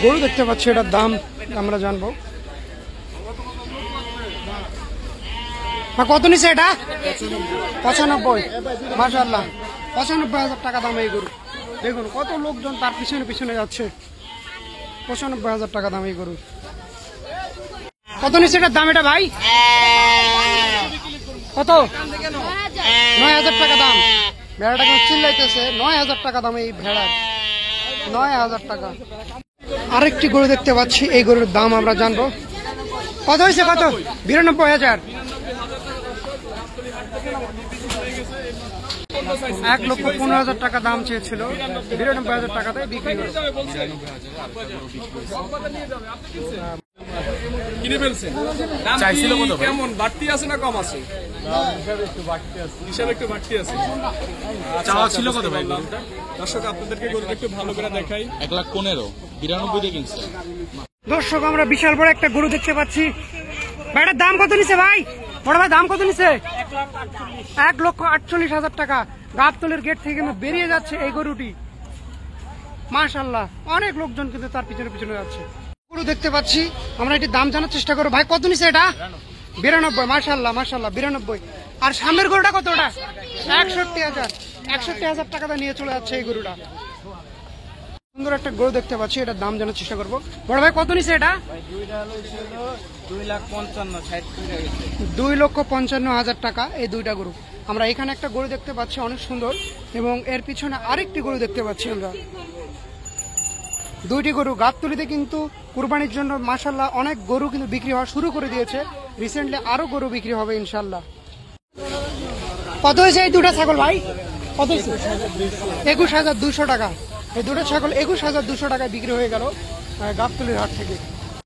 গরু দেখতে পাচ্ছি, এটার দাম আমরা জানবো। কত নিছে এটা? 95। মাশাআল্লাহ, 95,000 টাকা দাম এই গরু। দেখুন কত লোকজন তার পিছনে পিছনে যাচ্ছে। 95,000 টাকা দাম এই গরু। কত নিছে এটার দাম এটা ভাই? কত? 9,000 টাকা দাম। ভেড়াটাকে চিল্লাইতেছে 9,000 টাকা দাম এই ভেড়ার। 9,000 টাকা। আরেকটি গরু দেখতে পাচ্ছি, এই গরুর দাম আমরা জানবো। কত হয়েছে? কত? 92,000। 1,15,000 টাকা দাম চেয়েছিল, 92,000 টাকাতে বিক্রি হলো। কিনে ফেলছেন? চাইছিল কত? কেমন বাড়তি আছে না কম আছে? হিসাবে একটু বাড়তি আছে। চাওয়া ছিল কত ভাই? দর্শক আপনাদেরকে গরুটা একটু ভালো করে দেখাই। 1,15,000, 92 কিনছে। দর্শক আমরা বিশাল বড় একটা গরু দেখতে পাচ্ছি। ভাইটার দাম কত নিছে ভাই? বড় ভাই দাম কত নিছে? 1,48,000 টাকা। গাবতলের গেট থেকে কিন্তু বেরিয়ে যাচ্ছে এই গরুটি। মাশাআল্লাহ, অনেক লোকজন কিন্তু তার পিছনে পিছনে যাচ্ছে। গরু দেখতে পাচ্ছি, আমরা এটি দাম জানার চেষ্টা করবো। ভাই কত নিছে এটা? 92। মাশাআল্লাহ মাশাআল্লাহ, 92। আর সামনের গরুটা কত? ওটা 61,000। 61,000 টাকাটা নিয়ে চলে যাচ্ছে এই গরুটা। সুন্দর একটা গরু দেখতে পাচ্ছি, এটার দাম জানার চেষ্টা করবো। বড় ভাই কত নিছে এটা? 2,55,000 টাকা এই দুইটা গরু। আমরা এখানে একটা গরু দেখতে পাচ্ছি অনেক সুন্দর, এবং এর পিছনে আরেকটি গরু দেখতে পাচ্ছি আমরা। দুইটি গরু গাবতলীতে কিন্তু কুরবানির জন্য মাশাআল্লাহ অনেক গরু কিন্তু বিক্রি হওয়া শুরু করে দিয়েছে। রিসেন্টলি আরো গরু বিক্রি হবে ইনশাল্লাহ। কত হয়েছে এই দুটা ছাগল ভাই? কত? 21,200 টাকা। এই দুটো ছাগল 21,200 টাকায় বিক্রি হয়ে গেল গাবতলীর হাট থেকে।